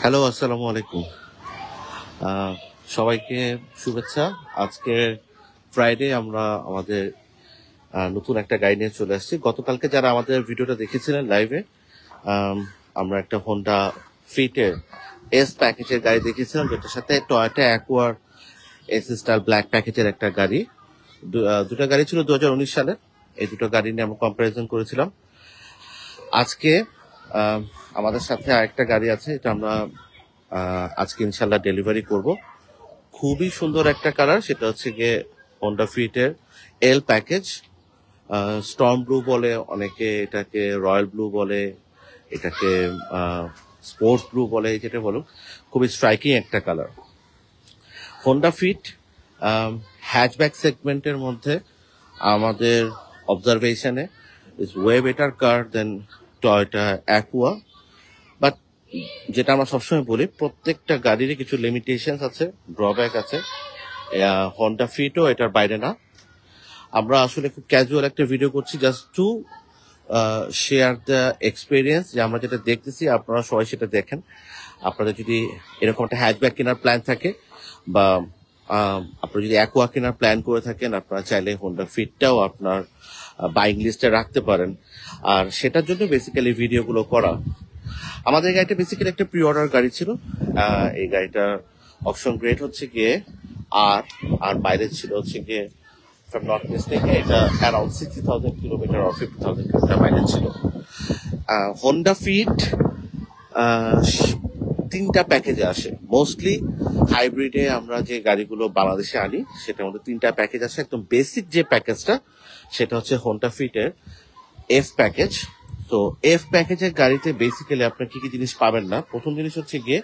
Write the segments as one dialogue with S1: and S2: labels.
S1: Hello, আসসালামু আলাইকুম। সবাইকে শুভেচ্ছা। আজকে ফ্রাইডে আমরা আমাদের নতুন একটা গাড়ি নিয়ে চলে আসছি। গতকালকে যারা আমাদের ভিডিওটা দেখেছিলেন লাইভে, আমরা একটা হোন্ডা ফিটের এস প্যাকেজের গাড়ি দেখেছিলাম, যেটার সাথে Toyota acquire S star black প্যাকেজের একটা গাড়ি। দুটো গাড়ি ছিল 2019 সালে। এই দুটো গাড়ি নিয়ে আমরা কম্পারিজন করেছিলাম। আজকে আমাদের সাথে আরেকটা গাড়ি আছে, এটা আমরা আজকে ইনশাল্লাহ ডেলিভারি করব। খুবই সুন্দর একটা কালার, সেটা হচ্ছে গিয়ে হোন্ডা ফিটের এল প্যাকেজ। স্টর্ম ব্লু বলে অনেকে, এটাকে রয়্যাল ব্লু বলে, এটাকে স্পোর্টস ব্লু বলে, যেটা বলো। খুবই স্ট্রাইকিং একটা কালার। হোন্ডা ফিট হ্যাচব্যাক সেগমেন্টের মধ্যে আমাদের অবজারভেশনে is way better car than Toyota Aqua. But যেটা আমরা সবসময় বলি, প্রত্যেকটা গাড়িরই কিছু লিমিটেশনস আছে, ড্রব্যাক আছে। হোন্ডা ফিটও এটার বাইরে না। আমরা আসলে খুব ক্যাজুয়াল একটা ভিডিও করছি, just to share the experience, যে আমরা যেটা দেখতেছি আপনারা সবাই সেটা দেখেন। আপনাদের যদি এরকম একটা হ্যাচব্যাক কেনার প্ল্যান থাকে, বা আপনারা যদি অ্যাকুয়া কেনার প্ল্যান করে থাকেন, আপনারা চাইলে হোন্ডা ফিটটাও আপনার বাইং লিস্টে রাখতে পারেন। আর সেটার জন্য বেসিক্যালি ভিডিওগুলো করা। আমাদের গাড়িটা বেসিক্যালি একটা প্রি অর্ডার গাড়ি ছিল। এই গাড়িটার অপশন গ্রেড হচ্ছে গিয়ে আর বাইরে ছিল হচ্ছে গিয়ে, from not mistaken, এটা around 60,000 kilometre or 50,000 kilometre mileage ছিল। হোন্ডা ফিট তিনটা প্যাকেজে আসে। মোস্টলি হাইব্রিডে আমরা যে গাড়িগুলো বাংলাদেশে আনি, সেটার মধ্যে তিনটা প্যাকেজ আসে। একদম বেসিক যে প্যাকেজটা, সেটা হচ্ছে হোন্ডা ফিটের এফ প্যাকেজ। তো এফ প্যাকেজের গাড়িতে বেসিক্যালি আপনার কি কি জিনিস পাবেন না। প্রথম জিনিস হচ্ছে গিয়ে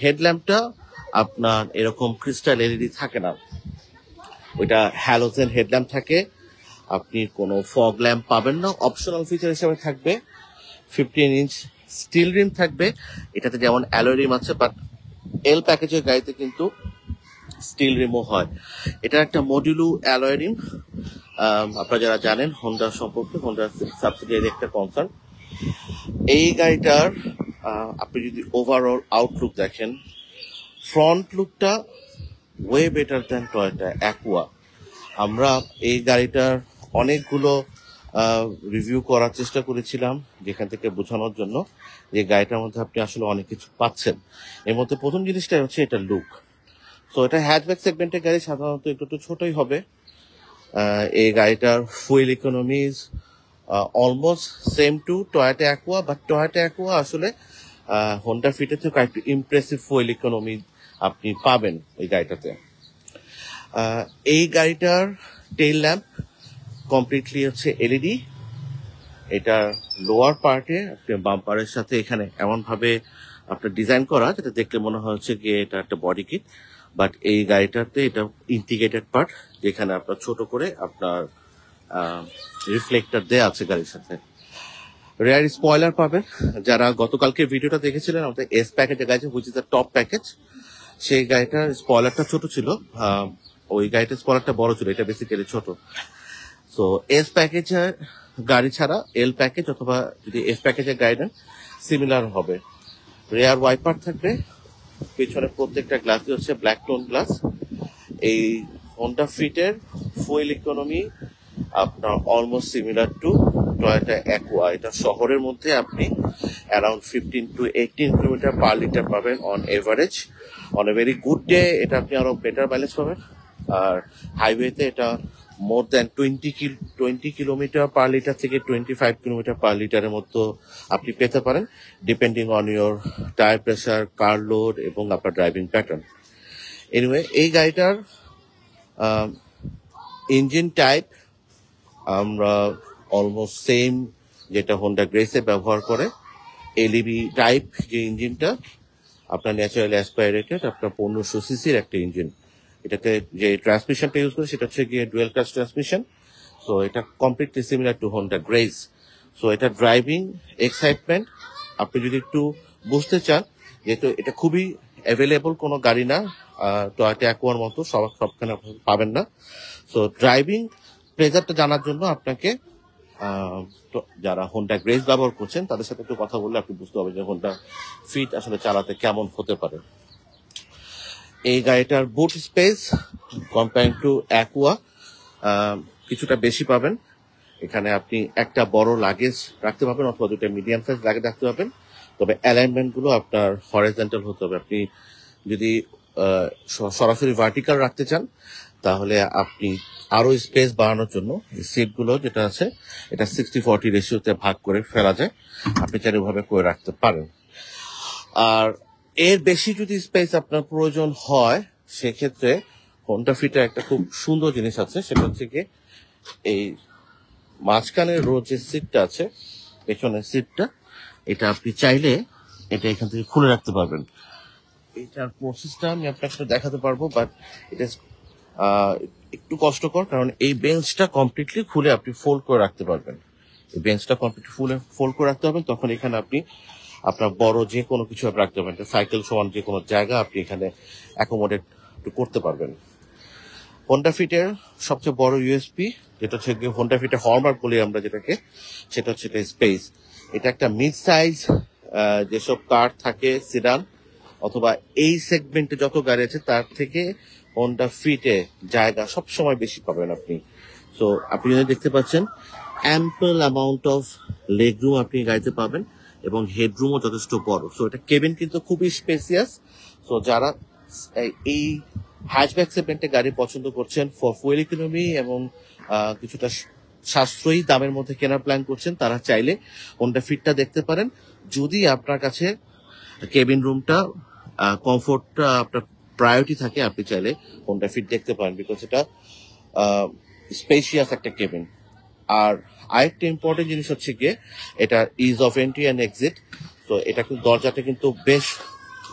S1: হেডল্যাম্পটা আপনার এরকম ক্রিস্টাল এলইডি থাকে না, ওইটা হ্যালোজেন হেডল্যাম্প থাকে। আপনি কোনো ফগ ল্যাম্প পাবেন না। অপশনাল ফিচার হিসেবে থাকবে 15 ইঞ্চ স্টিল রিম থাকবে। এটাতে যেমন অ্যালয় রিম আছে, বাট এল প্যাকেজের গাড়িতে কিন্তু স্টিল রিমও হয়। এটা একটা মডিউলো অ্যালয় রিম। আপনারা যারা জানেন হোন্ডা সম্পর্কে, হোন্ডা সাবসিডিয়ারি একটা কনসার্ন। এই গাড়িটার আপনি যদি ওভারঅল আউটলুক দেখেন, ফ্রন্ট লুকটা way better than Toyota Aqua. আমরা এই গাড়িটার অনেকগুলো রিভিউ করার চেষ্টা করেছিলাম, যেখান থেকে বোঝানোর জন্য যে গাড়িটার মধ্যে আপনি আসলে অনেক কিছু পাচ্ছেন। এর মধ্যে প্রথম জিনিসটা হচ্ছে এটা লুক। তো এটা হ্যাচব্যাক সেগমেন্টের গাড়ি, সাধারণত একটু ছোটই হবে। এই গাড়িটার fuel economies almost same to Toyota Aqua, but Toyota Aqua আসলে হোন্ডা ফিটের থেকে একটু ইমপ্রেসিভ ফুয়েল ইকোনমি আপনি পাবেন এই গাড়িটাতে। এই গাড়িটার টেইল ল্যাম্প কমপ্লিটলি হচ্ছে এলইডি। এটার লোয়ার পার্টে আপনি বাম্পারের সাথে এখানে এমন ভাবে আপনার ডিজাইন করা, যেটা দেখলে মনে হচ্ছে গিয়ে এটা একটা বডি কিট। বাট এই গাড়িটাতে এটা ইন্টিগ্রেটেড পার্ট, যেখানে আপনার ছোট করে আপনার রিফ্লেক্টর দেয়া আছে গাড়ির সাথে। রেয়ার স্পয়লার পাবেন। যারা গতকালকে ভিডিওটা দেখেছিলেন আমাদের এস প্যাকেজের গাড়ি, which is the top package, সেই গাড়িটার স্পয়লারটা ছোট ছিল, ওই গাড়িটার স্পয়লারটা বড় ছিল, এটা বেসিক্যালি ছোট। তো এস প্যাকেজের গাড়ি ছাড়া এল প্যাকেজ অথবা যদি এস প্যাকেজের গাড়ি নেন, সিমিলার হবে। রেয়ার ওয়াইপার থাকবে। পেছনে প্রত্যেকটা গ্লাসই হচ্ছে ব্ল্যাক টোন গ্লাস। এই হোন্ডা ফিটের ফুয়েল ইকোনমি আপনার almost similar to Toyota Aqua. এটা শহরের মধ্যে আপনি around 15 to 18 kilometre per litre পাবেন on average. On a very good day এটা আপনি আরো বেটার মাইলেজ পাবেন। আর হাইওয়েতে এটা more than 20 kilometre per litre থেকে 25 কিলোমিটার পার লিটারের মতো আপনি পেতে পারেন, depending on your tyre pressure, car load এবং আপনার ড্রাইভিং প্যাটার্ন। এনিওয়ে, এই গাড়িটার ইঞ্জিন টাইপ আমরা অলমোস্ট সেম যেটা হোন্ডা গ্রেসে ব্যবহার করে। এলইবি টাইপ যে ইঞ্জিনটা আপনার ন্যাচারালি অ্যাসপাইরেটেড, আপনার 1500 সিসির একটা ইঞ্জিন। এটাতে যে ট্রান্সমিশনটা ইউজ করে সেটা হচ্ছে গিয়ে ডুয়েল ক্লাচ ট্রান্সমিশন। সো এটা completely similar to Honda grace. So এটা ড্রাইভিং এক্সাইটমেন্ট আপনি যদি একটু বুঝতে চান, যেহেতু এটা খুবই অ্যাভেলেবল কোনো গাড়ি না, টয়োটা অ্যাকুয়ার মতো সবখানে পাবেন না। সো ড্রাইভিং প্লেজারটা জানার জন্য আপনাকে তো যারা হোন্ডা গ্রেজ ব্যবহার করছেন তাদের সাথে একটু কথা বললে আপনি বুঝতে পারবেন যে হোন্ডা ফিট আসলে চালাতে কেমন হতে পারে। এই গাড়িটার বুট স্পেস কম্পেয়ার টু অ্যাকুয়া কিছুটা বেশি পাবেন। এখানে আপনি একটা বড় লাগেজ রাখতে পারবেন অথবা দুটো মিডিয়াম সাইজ লাগেজ রাখতে পারবেন, তবে অ্যালাইনমেন্ট গুলো আপনার হরিজন্টাল হতে হবে। আপনি যদি সরাসরি ভার্টিক্যাল রাখতে চান তাহলে আপনি আরো স্পেস বাড়ানোর জন্য সিট গুলো যেটা আছে এটা 60-40 রেশিওতে ভাগ করে ফেলা যায়, আপনি চাইলে ভাবে করে রাখতে পারেন। আর এর বেশি যদি স্পেস আপনার প্রয়োজন হয় সেক্ষেত্রে হোন্ডা ফিটের একটা খুব সুন্দর জিনিস আছে, সেটা হচ্ছে কি এই মাঝখানের রো যে সিটটা আছে পেছনের সিটটা, এটা আপনি চাইলে এটা এখান থেকে খুলে রাখতে পারবেন। এটার প্রসেসটা আমি আপনাকে দেখাতে পারবো, বাট এটা একটু কষ্টকর, কারণ এই বেঞ্চটা কমপ্লিটলি খুলে আপনি ফোল্ড করে রাখতে পারবেন। এই বেঞ্চটা কমপ্লিটলি ফোল্ড করে রাখতে পারবেন, তখন এখানে আপনি আপনার বড় যে কোনো কিছু আপনি রাখতে পারবেন, সাইকেল সমান যে কোনো জায়গা আপনি এখানে অ্যাকোমোডেট করতে পারবেন। হোন্ডা ফিটের সবচেয়ে বড় ইউএসপি যেটা হচ্ছে হোন্ডা ফিটের হলমার্ক বলি আমরা যেটাকে, সেটা হচ্ছে স্পেস। এটা একটা মিড সাইজ যেসব কার থাকে সিডান অথবা এই সেগমেন্টে যত গাড়ি আছে তার থেকে হোন্ডা ফিটে জায়গা সবসময় বেশি পাবেন আপনি। তো আপনি যদি দেখতে পাচ্ছেন ample amount of leg room আপনি গাড়িতে পাবেন এবং হেডরুমও যথেষ্ট বড়। সো এটা কেবিন কিন্তু খুবই স্পেসিয়াস। সো যারা এই হ্যাচব্যাক সেগমেন্টে গাড়ি পছন্দ করছেন ফর ফুয়েল ইকোনমি এবং কিছুটা সাশ্রয়ী দামের মধ্যে কেনার প্ল্যান করছেন, তারা চাইলে হোন্ডা ফিটটা দেখতে পারেন। যদি আপনার কাছে কেবিন রুমটা কমফোর্টটা আপনার প্রায়োরিটি থাকে, আপনি চাইলে হোন্ডা ফিট দেখতে পারেন, বিকজ এটা স্পেশিয়াস একটা কেবিন। আর আরেকটা ইম্পর্টেন্ট জিনিস হচ্ছে গিয়ে এটা is of entry and exit. তো এটা কিন্তু দরজাটা কিন্তু বেশ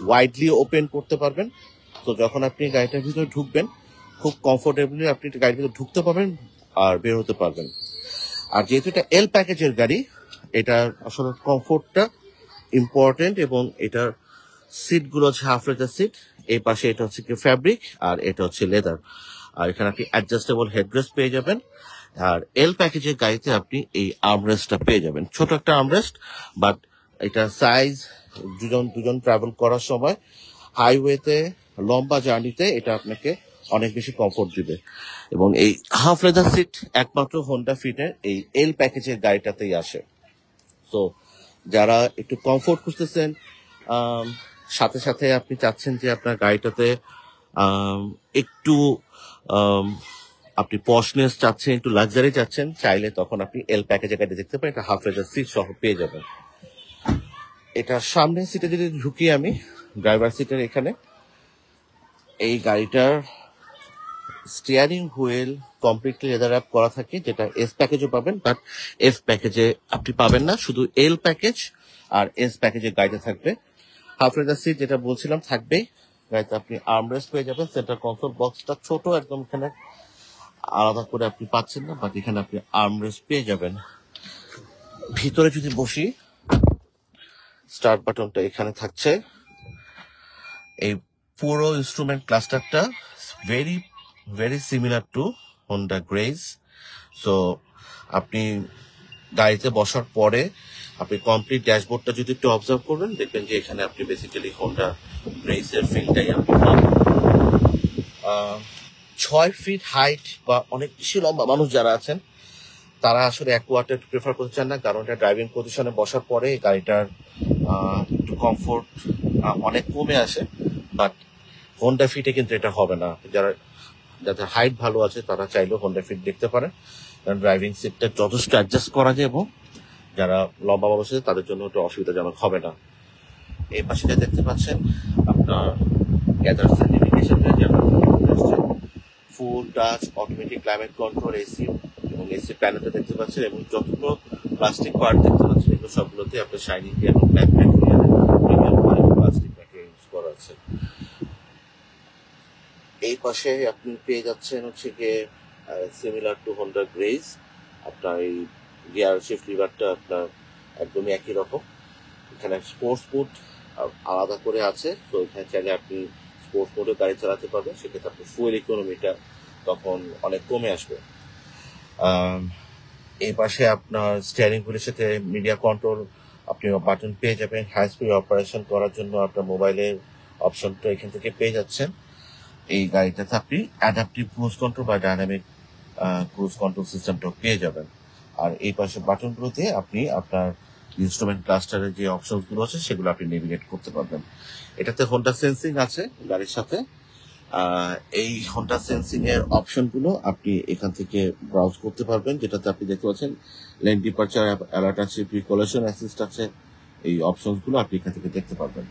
S1: ওয়াইডলি ওপেন করতে পারবেন। তো যখন আপনি গাড়িটার ভিতরে ঢুকবেন খুব কমফোর্টেবলি আপনি গাড়ির ভিতরে ঢুকতে পারবেন আর বের হতে পারবেন। আর যেহেতু এটা এল প্যাকেজের গাড়ি, এটার আসলে কমফোর্টটা ইম্পর্টেন্ট এবং এটার সিটগুলো হচ্ছে হাফ লেদার সিট, এই পাশে এটা হচ্ছে কি ফ্যাব্রিক আর এটা হচ্ছে লেদার। আর এখানে আপনি অ্যাডজাস্টেবল হেডরেস্ট পেয়ে যাবেন। আর এল প্যাকেজের গাড়িতে আপনি এই আর্মরেস্টটা পেয়ে যাবেন, ছোট একটা আর্মরেস্ট, বাট এটা সাইজ দুজন ট্রাভেল করার সময় হাইওয়েতে লম্বা জার্নিতে এটা আপনাকে অনেক বেশি কমফোর্ট দিবে। এবং এই হাফ লেদার সিট একমাত্র হোন্ডা ফিটের এই এল প্যাকেজের গাড়িটাতেই আসে। তো যারা একটু কমফোর্ট খুঁজতেছেন, সাথে সাথে আপনি চাচ্ছেন যে আপনার গাড়িটাতে একটু আপনি পশনেস চাচ্ছেন, একটু লাক্সারি চাচ্ছেন, চাইলে তখন আপনি এল প্যাকেজের গাড়ি দেখতে পারেন। এটা হাফ লেদার সিট সহ পেয়ে যাবেন। এটা সামনের সিটে যদি ঢুকি আমি ড্রাইভার সিটের এখানে, এই গাড়িটার steering wheel completely leather rap করা থাকে, যেটা এস প্যাকেজও পাবেন, বাট এফ প্যাকেজে আপনি পাবেন না, শুধু এল প্যাকেজ আর এস প্যাকেজে গাড়িতে থাকবে। হাফ লেদার সিট যেটা বলছিলাম থাকবেই গাড়িতে, আপনি আর্মরেস্ট পেয়ে যাবেন। সেন্টার কনসোল বক্সটা ছোট একদম, এখানে আলাদা করে আপনি পাচ্ছেন না, বাট এখানে আপনি আর্মরেস্ট পেয়ে যাবেন। ভিতরে যদি বসি, স্টার্ট বাটনটা এখানে থাকছে। এই পুরো ইনস্ট্রুমেন্ট ক্লাস্টারটা very very similar to Honda Grace. So আপনি গাড়িতে বসার পরে আপনি কমপ্লিট ড্যাশবোর্ডটা যদি একটু অবজার্ভ করবেন, দেখবেন যে এখানে আপনি বেসিক্যালি হোন্ডা গ্রেজের ফিলটাই আপনি পাবেন। 6 ফিট হাইট বা অনেক বেশি লম্বা মানুষ যারা আছেন তারা আসলে অ্যাকুয়াটা প্রেফার করতে চান না, কারণ এটা ড্রাইভিং পজিশনে বসার পরে গাড়িটার একটু কমফোর্ট অনেক কমে আসে। বাট হোন্ডা ফিটে কিন্তু এটা হবে না। যাদের হাইট ভালো আছে তারা চাইলেও হোন্ডা ফিট দেখতে পারেন, কারণ ড্রাইভিং সিটটা যথেষ্ট অ্যাডজাস্ট করা যায় এবং যারা লম্বা মানুষ আছে তাদের জন্য একটু অসুবিধাজনক হবে না। এই পাশে যা দেখতে পাচ্ছেন আপনার গ্যাদার সার্টিফিকেশন, ফুল touch automatic climate control AC এবং এসি প্যানেলটা দেখতে পাচ্ছেন, এবং যতগুলো প্লাস্টিক পার্ট দেখতে পাচ্ছেন এগুলো সবগুলোতে আপনার শাইনিং এবং ব্ল্যাক প্লাস্টিক ইউজ করা আছে। এই পাশে আপনি পেয়ে যাচ্ছেন হচ্ছে গিয়ে সিমিলার টু হোন্ডা গ্রেজ, আপনার এই গিয়ার শিফট লিভারটা আপনার একদমই একই রকম। এখানে স্পোর্টস মোড আলাদা করে আছে, তো এখানে চাইলে আপনি স্পোর্টস মোডে গাড়ি চালাতে পারবেন, সেক্ষেত্রে আপনার ফুয়েল ইকোনমিটা তখন অনেক কমে আসবে। এই পাশে আপনার স্টিয়ারিং হুইলের সাথে মিডিয়া কন্ট্রোল আপনি বাটন পেয়ে যাবেন। হাই স্পিড অপারেশন করার জন্য আপনার মোবাইলের অপশনটা এখান থেকে পেয়ে যাচ্ছেন। এই গাড়িটাতে আপনি অ্যাডাপটিভ ক্রুজ কন্ট্রোল বা ডাইনামিক ক্রুজ কন্ট্রোল সিস্টেমটাও পেয়ে যাবেন। আর এই পাশে বাটনগুলোতে আপনি আপনার ইনস্ট্রুমেন্ট ক্লাস্টারের যে অপশনগুলো আছে সেগুলো আপনি নেভিগেট করতে পারবেন। এটাতে হোন্ডা সেন্সিং আছে গাড়ির সাথে। এই হোন্ডা সেন্সিং এর অপশনগুলো আপনি এখান থেকে ব্রাউজ করতে পারবেন, যেটাতে আপনি দেখতে পাচ্ছেন লেন ডিপারচার অ্যালার্ট আছে, প্রিকলেশন অ্যাসিস্ট আছে। এই অপশনগুলো আপনি এখান থেকে দেখতে পারবেন।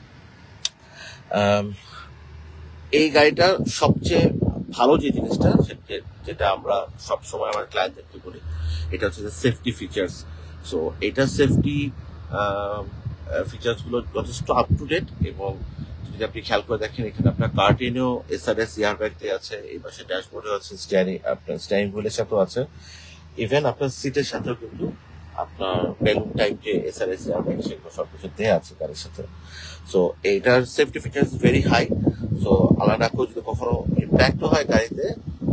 S1: এই গাড়িটার সবচেয়ে ভালো যে জিনিসটা, যেটা আমরা সবসময় আমার ক্লায়েন্টদেরকে বলি, এটা হচ্ছে সেফটি ফিচার্স। সো এটা সেফটি ফিচার্স গুলো যথেষ্ট আপ টু ডেট, এবং যদি আপনি খেয়াল করে দেখেন এখানে আপনার কার্টেনেও এসআরএস এয়ারব্যাগ দেওয়া আছে, এই পাশে ড্যাশবোর্ডে আছে আপনার স্টিয়ারিং হুইলের সাথেও আছে, ইভেন আপনার সিটের সাথেও কিন্তু আপনার বেলুন টাইপ যে এসআরএস এয়ারব্যাগ সেগুলো সবকিছু দেওয়া আছে গাড়ির সাথে। সো এইটার safety features very high. So আলাদা করে যদি কখনো ইম্প্যাক্ট হয় গাড়িতে,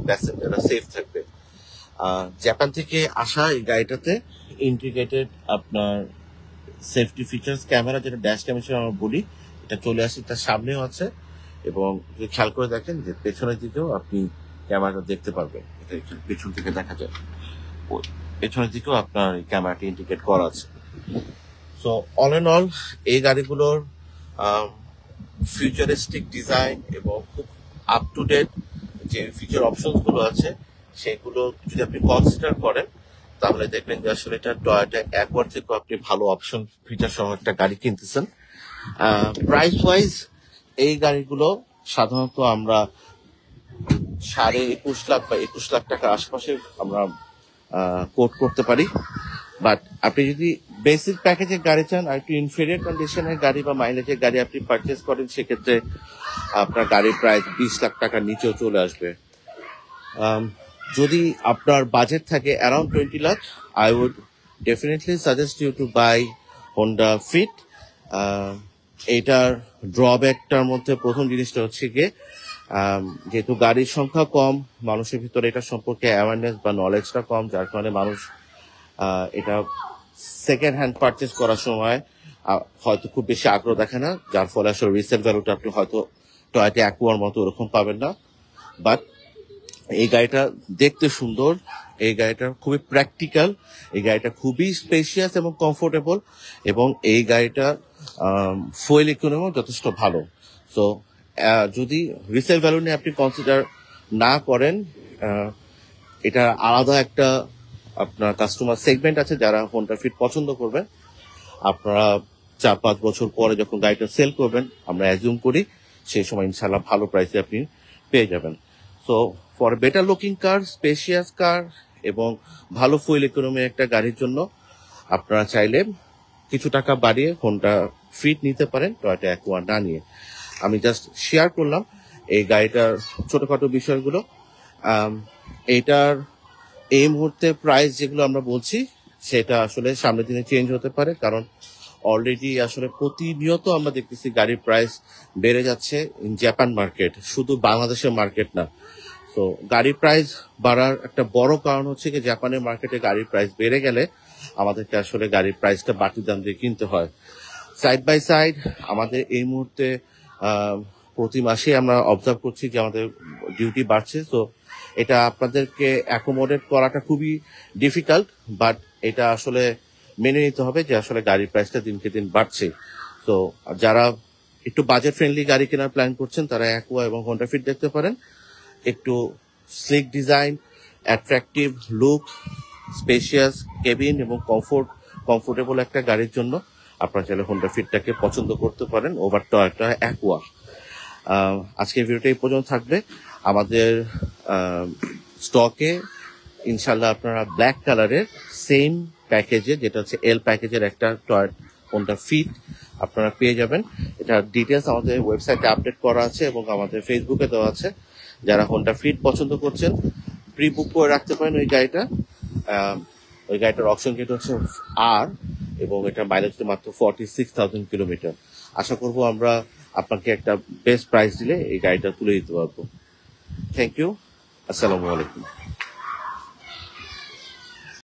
S1: প্যাসেঞ্জাররা সেফ থাকবে। জাপান থেকে আসা এই গাড়িটাতে ইন্টিগ্রেটেড আপনার সেফটি ফিচার্স ক্যামেরা, যেটা ড্যাশ ক্যামেরা আমরা বলি, এটা চলে আসে, তার সামনেও আছে, এবং যদি খেয়াল করে দেখেন যে পেছনের দিকেও আপনি ক্যামেরাটা দেখতে পারবেন। এটা পেছন থেকে দেখা যায়, পেছনের দিকেও আপনার এই ক্যামেরাটি ইন্টিগ্রেট করা আছে। সো অল এন্ড অল এই গাড়িগুলোর ফিউচারিস্টিক ডিজাইন এবং খুব আপ টু ডেট যে ফিচার অপশনস গুলো আছে সেগুলো যদি আপনি কনসিডার করেন, তাহলে দেখবেন যে আসলে এটা টয়োটা অ্যাকোয়ার্ড থেকে আপনি ভালো অপশন ফিচার সহ একটা গাড়ি কিনতেছেন। প্রাইস ওয়াইজ এই গাড়িগুলো সাধারণত আমরা 21.5 লাখ বা 21 লাখ টাকার আশেপাশে আমরা কোট করতে পারি। বাট আপনি যদি বেসিক প্যাকেজের গাড়ি চান, আর একটু ইনফেরিয়র কন্ডিশনের গাড়ি বা মাইলেজের গাড়ি আপনি পারচেস করেন, সেক্ষেত্রে আপনার গাড়ির প্রাইস 20 লাখ টাকার নিচেও চলে আসবে। যদি আপনার বাজেট থাকে around 20 lakh, I would definitely suggest you to buy Honda Fit. এইটার ড্রব্যাকটার মধ্যে প্রথম জিনিসটা হচ্ছে গিয়ে, যেহেতু গাড়ির সংখ্যা কম, মানুষের ভিতরে এটা সম্পর্কে অ্যাওয়ারনেস বা নলেজটা কম, যার কারণে মানুষ এটা সেকেন্ড হ্যান্ড পারচেস করার সময় হয়তো খুব বেশি আগ্রহ দেখে না, যার ফলে আসলে রিসেল ভ্যালুটা আপনি হয়তো টয়োটা অ্যাকোয়ার মতো ওরকম পাবেন না। বাট এই গাড়িটা দেখতে সুন্দর, এই গাড়িটা খুবই প্র্যাকটিক্যাল, এই গাড়িটা খুবই স্পেশিয়াস এবং কমফোর্টেবল, এবং এই গাড়িটা ফুয়েল ইকোনমি যথেষ্ট ভালো। সো যদি রিসেল ভ্যালু নিয়ে আপনি কনসিডার না করেন, এটা আলাদা একটা আপনার কাস্টমার সেগমেন্ট আছে যারা হোন্ডা ফিট পছন্দ করবেন। আপনারা 4-5 বছর পরে যখন গাড়িটা সেল করবেন, আমরা অ্যাজিউম করি সেই সময় ইনশাল্লাহ ভালো প্রাইসে আপনি পেয়ে যাবেন। So for better looking car, spacious car এবং ভালো ফুয়েল ইকোনমি একটা গাড়ির জন্য আপনারা চাইলে কিছু টাকা বাড়িয়ে হোন্ডা ফিট নিতে পারেন, টয়োটা অ্যাকোয়া না নিয়ে। আমি জাস্ট শেয়ার করলাম এই গাড়িটার ছোটখাটো বিষয়গুলো। এইটার এই মুহূর্তে প্রাইস যেগুলো আমরা বলছি সেটা আসলে সামনের দিনে চেঞ্জ হতে পারে, কারণ অলরেডি আসলে প্রতিনিয়ত আমরা দেখতেছি গাড়ির প্রাইস বেড়ে যাচ্ছে ইন জাপান মার্কেট, শুধু বাংলাদেশের মার্কেট না। তো গাড়ির প্রাইস বাড়ার একটা বড় কারণ হচ্ছে কি, জাপানের মার্কেটে গাড়ির প্রাইস বেড়ে গেলে আমাদেরকে আসলে গাড়ির প্রাইসটা বাড়তি দাম দিয়ে কিনতে হয়। সাইড বাই সাইড আমাদের এই মুহূর্তে প্রতি মাসে আমরা অবজার্ভ করছি যে আমাদের ডিউটি বাড়ছে। তো এটা আপনাদেরকে অ্যাকোমোডেট করাটা খুবই ডিফিকাল্ট, বাট এটা আসলে মেনে নিতে হবে যে আসলে গাড়ির প্রাইসটা দিনকে দিন বাড়ছে। তো যারা একটু বাজেট ফ্রেন্ডলি গাড়ি কেনার প্ল্যান করছেন, তারা অ্যাকোয়া এবং হোন্ডা ফিট দেখতে পারেন। একটু slick design, attractive look, spacious cabin এবং কমফোর্টেবল একটা গাড়ির জন্য আপনারা চাইলে হোন্ডা ফিটটাকে পছন্দ করতে পারেন ওভার টয়োটা অ্যাকোয়া। আজকের ভিডিওটা এই পর্যন্ত থাকবে। আমাদের স্টকে ইনশাল্লাহ আপনারা ব্ল্যাক কালারের সেম প্যাকেজে, যেটা হচ্ছে এল প্যাকেজের একটা হোন্ডা ফিট আপনারা পেয়ে যাবেন। এটার ডিটেলস আমাদের ওয়েবসাইটে আপডেট করা আছে এবং আমাদের ফেসবুকে দেওয়া আছে। যারা হোন্ডা ফিট পছন্দ করছেন, প্রি বুক করে রাখতে পারেন ওই গাড়িটা। ওই গাড়িটার অপশন রেট হচ্ছে আর, এবং এটা মাইলেজ মাত্র 46,000 কিলোমিটার। আশা করবো আমরা আপনাকে একটা বেস্ট প্রাইস দিলে এই গাড়িটা তুলে দিতে পারবো। থ্যাংক ইউ, আসসালামু আলাইকুম।